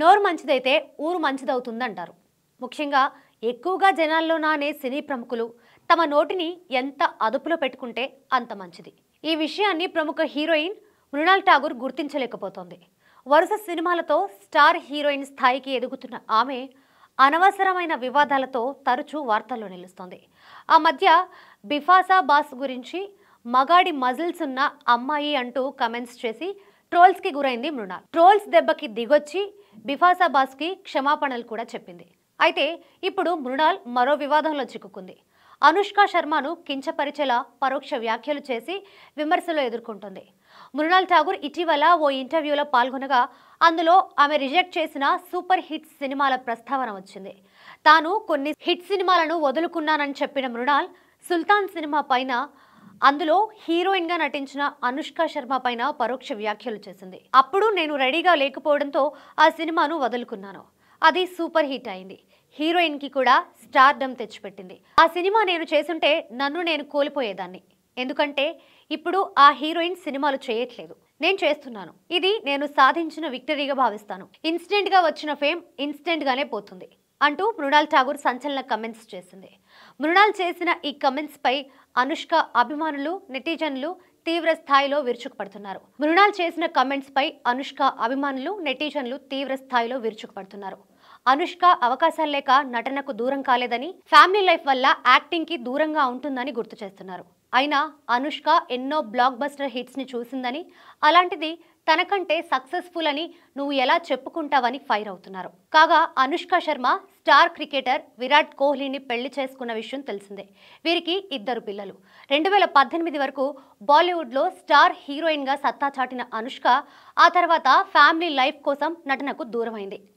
నోరు మంచిదైతే ఊరు మంచిదవుతుందంటారు. ముఖ్యంగా ఎక్కువగా జనాల్లో నానే సినీ ప్రముఖులు తమ నోటిని ఎంత అదుపులో పెట్టుకుంటే అంత మంచిది. ఈ విషయాన్ని ప్రముఖ హీరోయిన్ మృణాల్ ఠాగూర్ గుర్తించలేకపోతోంది. వరుస సినిమాలతో స్టార్ హీరోయిన్ స్థాయికి ఎదుగుతున్న ఆమె అనవసరమైన వివాదాలతో తరచూ వార్తల్లో నిలుస్తోంది. ఆ మధ్య బిఫాసా బాస్ గురించి మగాడి మజిల్స్ ఉన్న అమ్మాయి అంటూ కమెంట్స్ చేసి ట్రోల్స్ కి గురైంది మృణాల్. ట్రోల్స్ దెబ్బకి దిగొచ్చి బిఫాసా బాస్ కి క్షమాపణలు కూడా చెప్పింది. అయితే ఇప్పుడు మృణాల్ మరో వివాదంలో చిక్కుకుంది. అనుష్క శర్మను కించపరిచేలా పరోక్ష వ్యాఖ్యలు చేసి విమర్శలు ఎదుర్కొంటుంది. మృణాల్ ఠాగూర్ ఇటీవల ఓ ఇంటర్వ్యూలో పాల్గొనగా అందులో ఆమె రిజెక్ట్ చేసిన సూపర్ హిట్ సినిమాల ప్రస్తావన వచ్చింది. తాను కొన్ని హిట్ సినిమాలను వదులుకున్నానని చెప్పిన మృణాల్ సుల్తాన్ సినిమా పైన అందులో హీరోయిన్ గా నటించిన అనుష్క శర్మ పైన పరోక్ష వ్యాఖ్యలు చేసింది. అప్పుడు నేను రెడీగా లేకపోవడంతో ఆ సినిమాను వదులుకున్నాను. అది సూపర్ హిట్ అయింది. హీరోయిన్ కి కూడా స్టార్డమ్ తెచ్చిపెట్టింది. ఆ సినిమా నేను చేసుంటే నన్ను నేను కోల్పోయేదాన్ని. ఎందుకంటే ఇప్పుడు ఆ హీరోయిన్ సినిమాలు చేయట్లేదు, నేను చేస్తున్నాను. ఇది నేను సాధించిన విక్టరీగా భావిస్తాను. ఇన్స్టెంట్ గా వచ్చిన ఫేమ్ ఇన్స్టెంట్ గానే పోతుంది అంటూ మృణాల్ ఠాగూర్ సంచలన కమెంట్స్ చేసింది. మృణాల్ చేసిన ఈ కమెంట్స్ పై అనుష్క అభిమానులు నెటిజన్లు తీవ్ర స్థాయిలో విరుచుకుపడుతున్నారు. మృణాల్ చేసిన కమెంట్స్ పై అనుష్క అభిమానులు నెటిజన్లు తీవ్ర స్థాయిలో విరుచుకుపడుతున్నారు. అనుష్క అవకాశాలు లేక నటనకు దూరం కాలేదని, ఫ్యామిలీ లైఫ్ వల్ల యాక్టింగ్ కి దూరంగా ఉంటుందని గుర్తు చేస్తున్నారు. అయినా అనుష్క ఎన్నో బ్లాక్ బస్టర్ హిట్స్ ని చూసిందని, అలాంటిది తనకంటే సక్సెస్ఫుల్ అని నువ్వు ఎలా చెప్పుకుంటావని ఫైర్ అవుతున్నారు. కాగా అనుష్క శర్మ స్టార్ క్రికెటర్ విరాట్ కోహ్లీని పెళ్లి చేసుకున్న విషయం తెలిసిందే. వీరికి 2 పిల్లలు. 2018 వరకు బాలీవుడ్ లో స్టార్ హీరోయిన్ గా సత్తా చాటిన అనుష్క ఆ తర్వాత ఫ్యామిలీ లైఫ్ కోసం నటనకు దూరమైంది.